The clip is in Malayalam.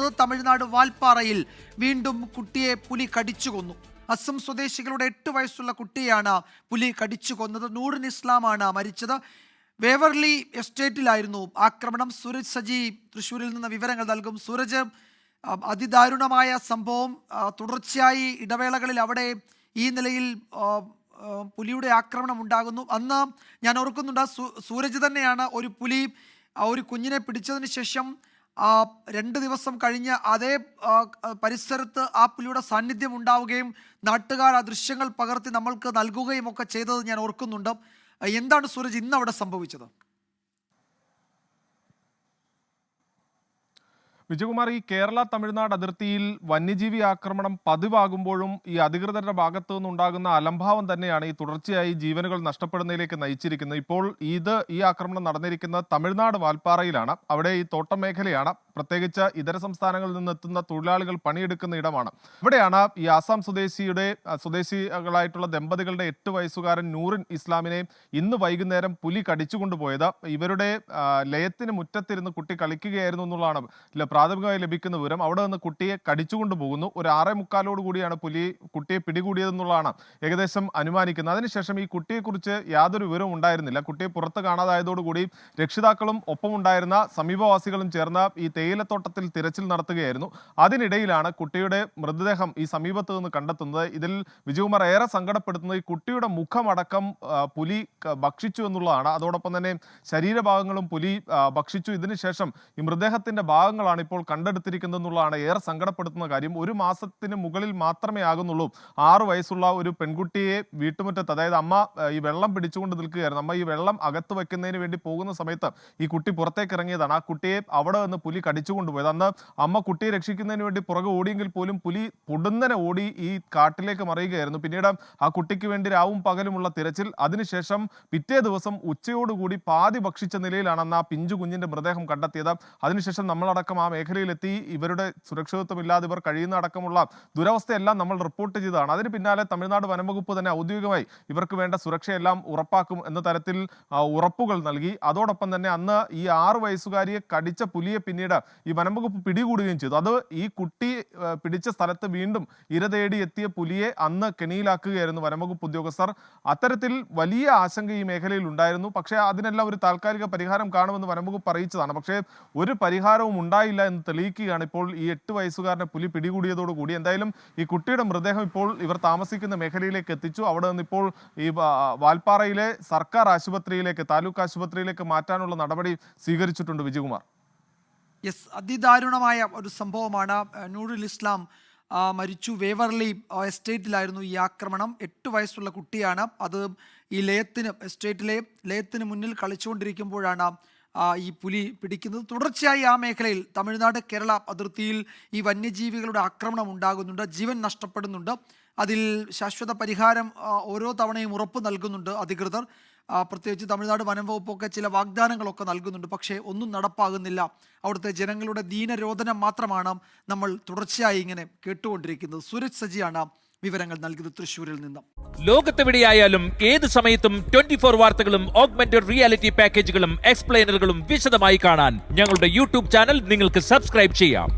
നടക്കുന്നത്. തമിഴ്നാട് വാൽപ്പാറയിൽ വീണ്ടും കുട്ടിയെ പുലി കടിച്ചു കൊന്നു. അസം സ്വദേശികളുടെ 8 വയസ്സുള്ള കുട്ടിയാണ് പുലി കടിച്ചു കൊന്നത്. നൂറിൻ ഇസ്ലാമാണ് മരിച്ചത്. വേവർലി എസ്റ്റേറ്റിലായിരുന്നു ആക്രമണം. സൂരജ് സജി തൃശ്ശൂരിൽ നിന്ന് വിവരങ്ങൾ നൽകും. സൂരജ്, അതിദാരുണമായ സംഭവം. തുടർച്ചയായി ഇടവേളകളിൽ അവിടെ ഈ നിലയിൽ പുലിയുടെ ആക്രമണം ഉണ്ടാകുന്നു. അന്ന് ഞാൻ ഓർക്കുന്നുണ്ട്, സൂരജ് തന്നെയാണ് ഒരു കുഞ്ഞിനെ പിടിച്ചതിന് ശേഷം 2 ദിവസം കഴിഞ്ഞ് അതേ പരിസരത്ത് ആ പുലിയുടെ സാന്നിധ്യം ഉണ്ടാവുകയും നാട്ടുകാർ ആ ദൃശ്യങ്ങൾ പകർത്തി നമ്മൾക്ക് നൽകുകയും ഒക്കെ ചെയ്തത് ഞാൻ ഓർക്കുന്നുണ്ട്. എന്താണ് സൂരജ് ഇന്ന് അവിടെ സംഭവിച്ചത്? വിജയകുമാർ, ഈ കേരള തമിഴ്നാട് അതിർത്തിയിൽ വന്യജീവി ആക്രമണം പതിവാകുമ്പോഴും ഈ അധികൃതരുടെ ഭാഗത്തു നിന്നുണ്ടാകുന്ന അലംഭാവം തന്നെയാണ് ഈ തുടർച്ചയായി ജീവനുകൾ നഷ്ടപ്പെടുന്നതിലേക്ക് നയിച്ചിരിക്കുന്നത്. ഇപ്പോൾ ഈ ആക്രമണം നടന്നിരിക്കുന്നത് തമിഴ്നാട് വാൽപ്പാറയിലാണ്. അവിടെ ഈ തോട്ടം മേഖലയാണ്. പ്രത്യേകിച്ച് ഇതര സംസ്ഥാനങ്ങളിൽ നിന്നെത്തുന്ന തൊഴിലാളികൾ പണിയെടുക്കുന്ന ഇടമാണ്. ഇവിടെയാണ് ഈ ആസാം സ്വദേശികളായിട്ടുള്ള ദമ്പതികളുടെ 8 വയസ്സുകാരൻ നൂറിൻ ഇസ്ലാമിനെ ഇന്ന് വൈകുന്നേരം പുലി കടിച്ചുകൊണ്ടുപോയത്. ഇവരുടെ ലയത്തിന് മുറ്റത്തിരുന്ന് കുട്ടി കളിക്കുകയായിരുന്നു എന്നുള്ളതാണ് പ്രാഥമികമായി ലഭിക്കുന്ന വിവരം. അവിടെ നിന്ന് കുട്ടിയെ കടിച്ചുകൊണ്ടു പോകുന്നു. ഒരു 6:45 കൂടിയാണ് പുലി കുട്ടിയെ പിടികൂടിയതെന്നുള്ളതാണ് ഏകദേശം അനുമാനിക്കുന്നത്. അതിനുശേഷം ഈ കുട്ടിയെക്കുറിച്ച് യാതൊരു വിവരവും ഉണ്ടായിരുന്നില്ല. കുട്ടിയെ പുറത്ത് കാണാതായതോടുകൂടി രക്ഷിതാക്കളും ഒപ്പമുണ്ടായിരുന്ന സമീപവാസികളും ചേർന്ന് ഈ തേയിലത്തോട്ടത്തിൽ തിരച്ചിൽ നടത്തുകയായിരുന്നു. അതിനിടയിലാണ് കുട്ടിയുടെ മൃതദേഹം ഈ സമീപത്ത് നിന്ന് കണ്ടെത്തുന്നത്. ഇതിൽ വിജയകുമാർ ഏറെ സങ്കടപ്പെടുത്തുന്നത് ഈ കുട്ടിയുടെ മുഖമടക്കം പുലി ഭക്ഷിച്ചു എന്നുള്ളതാണ്. അതോടൊപ്പം തന്നെ ശരീരഭാഗങ്ങളും പുലി ഭക്ഷിച്ചു. ഇതിനുശേഷം ഈ മൃതദേഹത്തിന്റെ ഭാഗങ്ങളാണ് ഇപ്പോൾ കണ്ടെടുത്തിരിക്കുന്നത് എന്നുള്ളതാണ് ഏറെ സങ്കടപ്പെടുത്തുന്ന കാര്യം. 1 മാസത്തിന് മുകളിൽ മാത്രമേ ആകുന്നുള്ളൂ 6 വയസ്സുള്ള ഒരു പെൺകുട്ടിയെ വീട്ടുമുറ്റത്ത്, അതായത് അമ്മ ഈ വെള്ളം പിടിച്ചുകൊണ്ട് നിൽക്കുകയായിരുന്നു. അമ്മ ഈ വെള്ളം അകത്ത് വെക്കുന്നതിന് വേണ്ടി പോകുന്ന സമയത്ത് ഈ കുട്ടി പുറത്തേക്ക് ഇറങ്ങിയതാണ്. ആ കുട്ടിയെ അവിടെ നിന്ന് പുലി കടിച്ചുകൊണ്ടുപോയത്. അന്ന് അമ്മ കുട്ടിയെ രക്ഷിക്കുന്നതിന് വേണ്ടി പുറകെ ഓടിയെങ്കിൽ പോലും പുലി പൊടുന്നനെ ഓടി ഈ കാട്ടിലേക്ക് മറിയുകയായിരുന്നു. പിന്നീട് ആ കുട്ടിക്ക് വേണ്ടി രാവും പകലുമുള്ള തിരച്ചിൽ. അതിനുശേഷം പിറ്റേ ദിവസം ഉച്ചയോടുകൂടി പാതി ഭക്ഷിച്ച നിലയിലാണ് അന്ന് ആ പിഞ്ചു കുഞ്ഞിന്റെ മൃതദേഹം കണ്ടെത്തിയത്. അതിനുശേഷം നമ്മളടക്കം ആ മേഖലയിലെത്തി ഇവരുടെ സുരക്ഷിതത്വമില്ലാതെ ഇവർ കഴിയുന്ന അടക്കമുള്ള ദുരവസ്ഥയെല്ലാം നമ്മൾ റിപ്പോർട്ട് ചെയ്തതാണ്. അതിന് പിന്നാലെ തമിഴ്നാട് വനംവകുപ്പ് തന്നെ ഔദ്യോഗികമായി ഇവർക്ക് വേണ്ട സുരക്ഷയെല്ലാം ഉറപ്പാക്കും എന്ന തരത്തിൽ ഉറപ്പുകൾ നൽകി. അതോടൊപ്പം തന്നെ അന്ന് ഈ 6 വയസ്സുകാരിയെ കടിച്ച പുലിയെ പിന്നീട് ഈ വനംവകുപ്പ് പിടികൂടുകയും ചെയ്തു. അത് ഈ കുട്ടി പിടിച്ച സ്ഥലത്ത് വീണ്ടും ഇര തേടി എത്തിയ പുലിയെ അന്ന് കെണിയിലാക്കുകയായിരുന്നു വനംവകുപ്പ് ഉദ്യോഗസ്ഥർ. അത്തരത്തിൽ വലിയ ആശങ്ക ഈ മേഖലയിൽ ഉണ്ടായിരുന്നു. പക്ഷേ അതിനെല്ലാം ഒരു താൽക്കാലിക പരിഹാരം കാണുമെന്ന് വനംവകുപ്പ് അറിയിച്ചതാണ്. പക്ഷേ ഒരു പരിഹാരവും ഉണ്ടായില്ല എന്ന് തെളിയിക്കുകയാണ് ഇപ്പോൾ ഈ 8 വയസ്സുകാരനെ പുലി പിടികൂടിയതോടുകൂടി. എന്തായാലും ഈ കുട്ടിയുടെ മൃതദേഹം ഇപ്പോൾ ഇവർ താമസിക്കുന്ന മേഖലയിലേക്ക് എത്തിച്ചു. അവിടെ നിന്ന് ഇപ്പോൾ ഈ വാൽപ്പാറയിലെ സർക്കാർ ആശുപത്രിയിലേക്ക്, താലൂക്ക് ആശുപത്രിയിലേക്ക് മാറ്റാനുള്ള നടപടി സ്വീകരിച്ചിട്ടുണ്ട്. വിജയകുമാർ, അതിദാരുണമായ ഒരു സംഭവമാണ്. നൂറുൽ ഇസ്ലാം മരിച്ചു. വേവർലി എസ്റ്റേറ്റിലായിരുന്നു ഈ ആക്രമണം. 8 വയസ്സുള്ള കുട്ടിയാണ്. അത് ഈ എസ്റ്റേറ്റിലെ ലയത്തിന് മുന്നിൽ കളിച്ചുകൊണ്ടിരിക്കുമ്പോഴാണ് ഈ പുലി പിടിക്കുന്നത്. തുടർച്ചയായി ആ മേഖലയിൽ തമിഴ്നാട് കേരള അതിർത്തിയിൽ ഈ വന്യജീവികളുടെ ആക്രമണം ഉണ്ടാകുന്നുണ്ട്. ജീവൻ നഷ്ടപ്പെടുന്നുണ്ട്. അതിൽ ശാശ്വത പരിഹാരം ഓരോ തവണയും ഉറപ്പ് നൽകുന്നുണ്ട് അധികൃതർ. പ്രത്യേകിച്ച് തമിഴ്നാട് വനം വകുപ്പൊക്കെ ചില വാഗ്ദാനങ്ങളൊക്കെ നൽകുന്നുണ്ട്. പക്ഷേ ഒന്നും നടപ്പാകുന്നില്ല. അവിടുത്തെ ജനങ്ങളുടെ ദീനരോധനം മാത്രമാണ് നമ്മൾ തുടർച്ചയായി ഇങ്ങനെ കേട്ടുകൊണ്ടിരിക്കുന്നത്. സൂരജ് സജിയാണ് വിവരങ്ങൾ നൽകിയത് തൃശ്ശൂരിൽ നിന്നും. ലോകത്തെവിടെയായാലും ഏത് സമയത്തും 24 വാർത്തകളും ഓഗ്മെന്റഡ് റിയാലിറ്റി പാക്കേജുകളും എക്സ്പ്ലെയിനറുകളും വിശദമായി കാണാൻ ഞങ്ങളുടെ യൂട്യൂബ് ചാനൽ നിങ്ങൾക്ക് സബ്സ്ക്രൈബ് ചെയ്യാം.